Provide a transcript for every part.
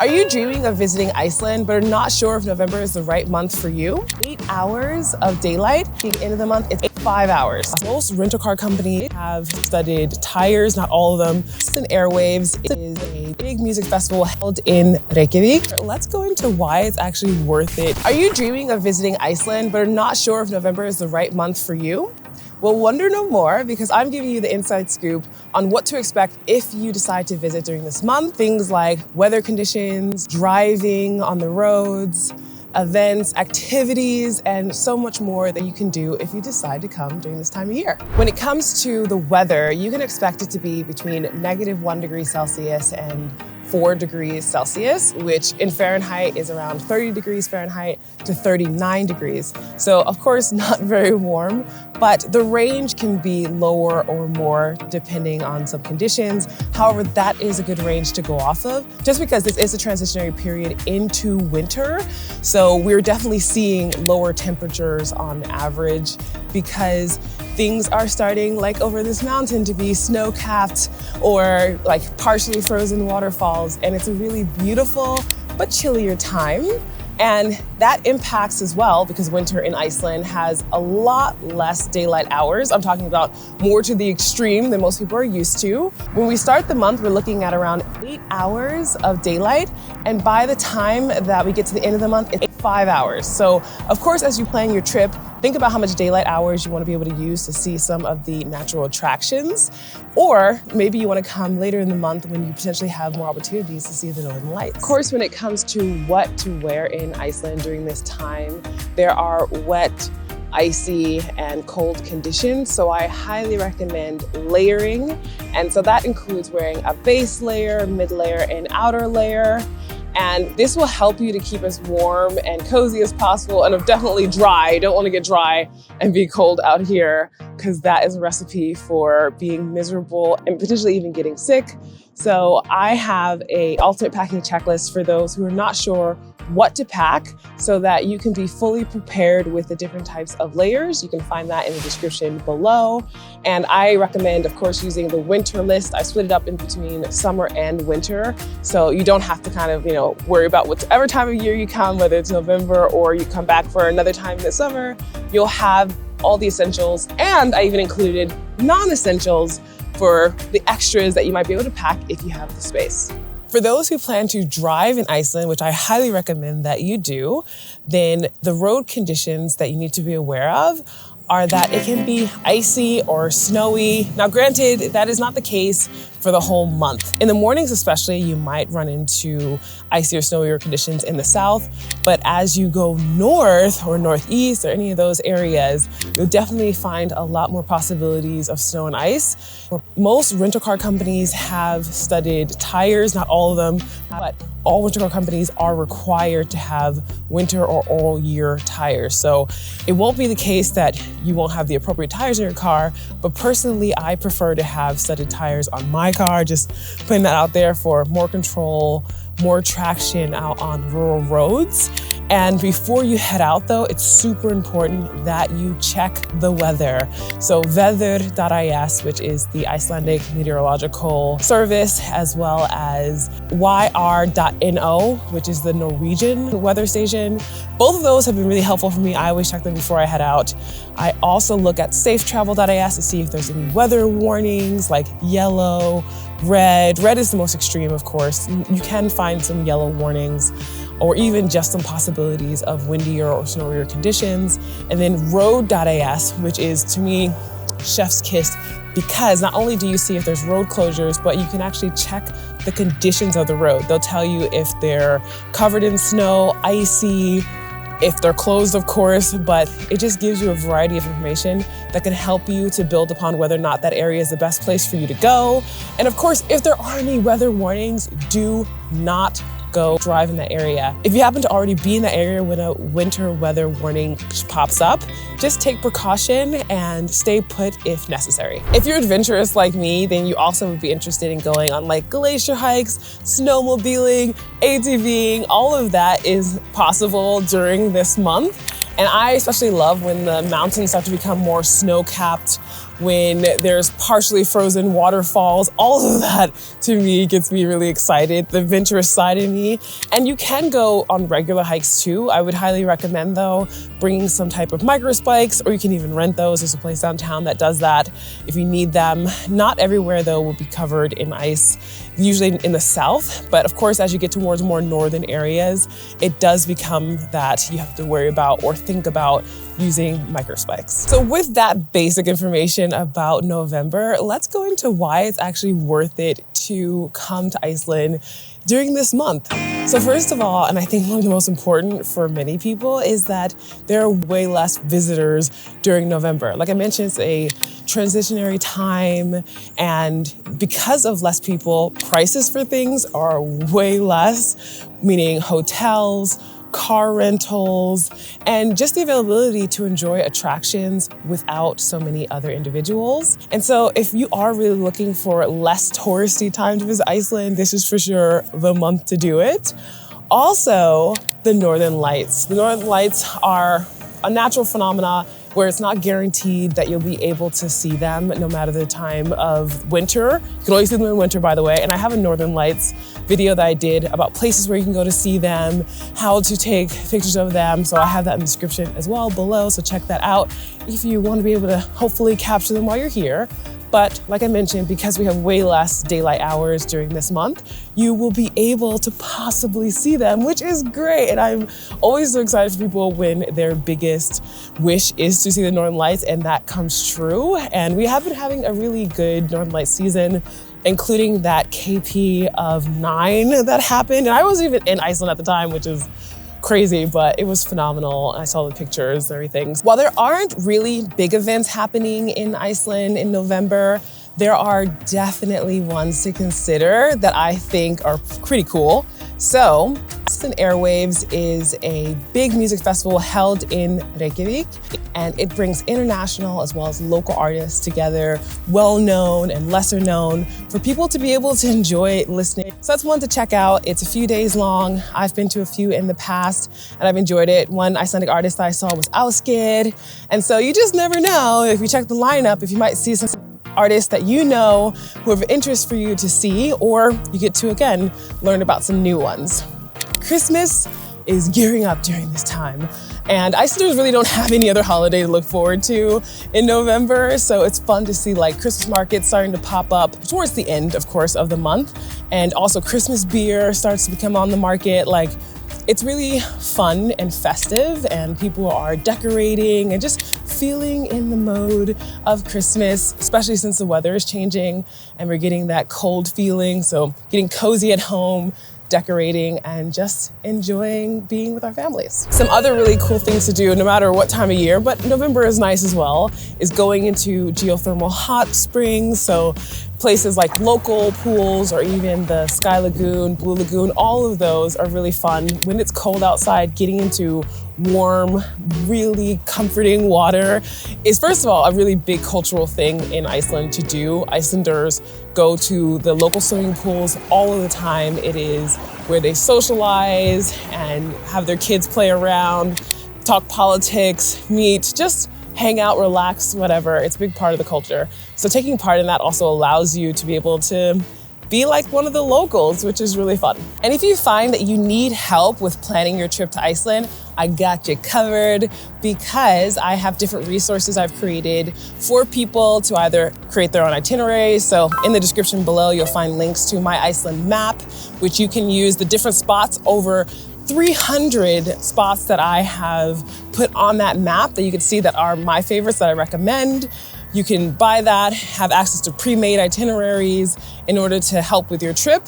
Are you dreaming of visiting Iceland but are not sure if November is the right month for you? 8 hours of daylight. At the end of the month, it's 5 hours. Most rental car companies have studied tires, not all of them. Iceland Airwaves is a big music festival held in Reykjavik. Let's go into why it's actually worth it. Are you dreaming of visiting Iceland but are not sure if November is the right month for you? Well, wonder no more, because I'm giving you the inside scoop on what to expect if you decide to visit during this month. Things like weather conditions, driving on the roads, events, activities, and so much more that you can do if you decide to come during this time of year. When it comes to the weather, you can expect it to be between -1 degree Celsius and 4 degrees Celsius, which in Fahrenheit is around 30 degrees Fahrenheit to 39 degrees. So of course, not very warm, but the range can be lower or more depending on some conditions. However, that is a good range to go off of, just because this is a transitionary period into winter. So we're definitely seeing lower temperatures on average because things are starting, like over this mountain, to be snow-capped or like partially frozen waterfalls. And it's a really beautiful but chillier time. And that impacts as well, because winter in Iceland has a lot less daylight hours. I'm talking about more to the extreme than most people are used to. When we start the month, we're looking at around 8 hours of daylight. And by the time that we get to the end of the month, it's 5 hours. So of course, as you plan your trip, think about how much daylight hours you want to be able to use to see some of the natural attractions. Or maybe you want to come later in the month when you potentially have more opportunities to see the northern lights. Of course, when it comes to what to wear in Iceland during this time, there are wet, icy, and cold conditions. So I highly recommend layering. And so that includes wearing a base layer, mid layer, and outer layer. And this will help you to keep as warm and cozy as possible, and definitely dry. You don't want to get dry and be cold out here, because that is a recipe for being miserable and potentially even getting sick. So I have an ultimate packing checklist for those who are not sure what to pack, so that you can be fully prepared with the different types of layers. You can find that in the description below. And I recommend, of course, using the winter list. I split it up in between summer and winter, so you don't have to kind of, worry about whatever time of year you come, whether it's November or you come back for another time this summer. You'll have all the essentials, and I even included non-essentials for the extras that you might be able to pack if you have the space. For those who plan to drive in Iceland, which I highly recommend that you do, then the road conditions that you need to be aware of are that it can be icy or snowy. Now, granted, that is not the case for the whole month. In the mornings especially, you might run into icy or snowier conditions in the south, but as you go north or northeast or any of those areas, you'll definitely find a lot more possibilities of snow and ice. Most rental car companies have studied tires, not all of them, but all rental car companies are required to have winter or all year tires. So it won't be the case that you won't have the appropriate tires in your car, but personally, I prefer to have studded tires on my car, just putting that out there for more control, more traction out on rural roads. And before you head out though, it's super important that you check the weather. So veður.is, which is the Icelandic meteorological service, as well as yr.no, which is the Norwegian weather station. Both of those have been really helpful for me. I always check them before I head out. I also look at safetravel.is to see if there's any weather warnings like yellow, red. Red is the most extreme, of course. You can find some yellow warnings, or even just some possibilities of windier or snowier conditions. And then road.as, which is, to me, chef's kiss, because not only do you see if there's road closures, but you can actually check the conditions of the road. They'll tell you if they're covered in snow, icy, if they're closed, of course, but it just gives you a variety of information that can help you to build upon whether or not that area is the best place for you to go. And of course, if there are any weather warnings, do not go drive in that area. If you happen to already be in the area when a winter weather warning pops up, just take precaution and stay put if necessary. If you're adventurous like me, then you also would be interested in going on like glacier hikes, snowmobiling, ATVing. All of that is possible during this month. And I especially love when the mountains start to become more snow-capped when there's partially frozen waterfalls. All of that to me gets me really excited, the adventurous side of me. And you can go on regular hikes too. I would highly recommend though, bringing some type of micro spikes, or you can even rent those. There's a place downtown that does that if you need them. Not everywhere though will be covered in ice, usually in the south. But of course, as you get towards more northern areas, it does become that you have to worry about or think about using micro spikes. So with that basic information about November, let's go into why it's actually worth it to come to Iceland during this month. So first of all, and I think one of the most important for many people, is that there are way less visitors during November. Like I mentioned, it's a transitionary time, and because of less people, prices for things are way less, meaning hotels, car rentals, and just the availability to enjoy attractions without so many other individuals. And so if you are really looking for less touristy time to visit Iceland, this is for sure the month to do it. Also, the Northern Lights. The Northern Lights are a natural phenomena where it's not guaranteed that you'll be able to see them no matter the time of winter. You can always see them in winter, by the way. And I have a Northern Lights video that I did about places where you can go to see them, how to take pictures of them. So I have that in the description as well below. So check that out if you want to be able to hopefully capture them while you're here. But like I mentioned, because we have way less daylight hours during this month, you will be able to possibly see them, which is great. And I'm always so excited for people when their biggest wish is to see the Northern Lights, and that comes true. And we have been having a really good Northern Lights season, including that KP of 9 that happened. And I wasn't even in Iceland at the time, which is crazy, but it was phenomenal. I saw the pictures and everything. While there aren't really big events happening in Iceland in November, there are definitely ones to consider that I think are pretty cool. So, Iceland Airwaves is a big music festival held in Reykjavik, and it brings international as well as local artists together, well-known and lesser known, for people to be able to enjoy listening. So that's one to check out. It's a few days long. I've been to a few in the past, and I've enjoyed it. One Icelandic artist that I saw was Ásgeir, and so you just never know if you check the lineup, if you might see some artists that you know who have interest for you to see, or you get to, again, learn about some new ones. Christmas is gearing up during this time, and Icelanders really don't have any other holiday to look forward to in November, so it's fun to see like Christmas markets starting to pop up towards the end, of course, of the month, and also Christmas beer starts to become on the market. Like, it's really fun and festive, and people are decorating and just feeling in the mode of Christmas, especially since the weather is changing and we're getting that cold feeling. So getting cozy at home, decorating, and just enjoying being with our families. Some other really cool things to do no matter what time of year, but November is nice as well, is going into geothermal hot springs. So places like local pools or even the Sky Lagoon, Blue Lagoon, all of those are really fun. When it's cold outside, getting into warm, really comforting water is, first of all, a really big cultural thing in Iceland to do. Icelanders go to the local swimming pools all of the time. It is where they socialize and have their kids play around, talk politics, meet, just hang out, relax, whatever. It's a big part of the culture. So taking part in that also allows you to be able to be like one of the locals, which is really fun. And if you find that you need help with planning your trip to Iceland, I got you covered, because I have different resources I've created for people to either create their own itineraries. So in the description below, you'll find links to my Iceland map, which you can use the different spots, over 300 spots that I have put on that map that you can see that are my favorites that I recommend. You can buy that, have access to pre-made itineraries in order to help with your trip.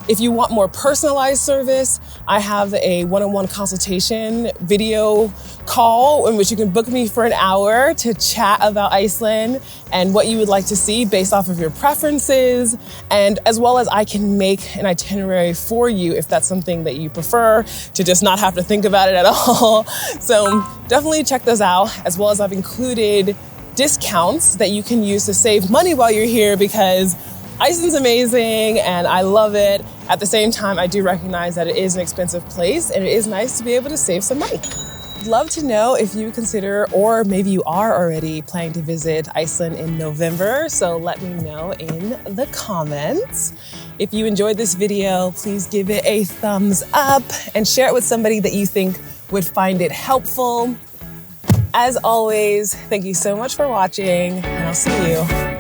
If you want more personalized service, I have a one-on-one consultation video call in which you can book me for an hour to chat about Iceland and what you would like to see based off of your preferences, and as well as I can make an itinerary for you if that's something that you prefer, to just not have to think about it at all. So definitely check those out, as well as I've included discounts that you can use to save money while you're here, because Iceland's amazing and I love it. At the same time, I do recognize that it is an expensive place, and it is nice to be able to save some money. Love to know if you consider, or maybe you are already planning to visit Iceland in November, so let me know in the comments. If you enjoyed this video, please give it a thumbs up and share it with somebody that you think would find it helpful. As always, thank you so much for watching, and I'll see you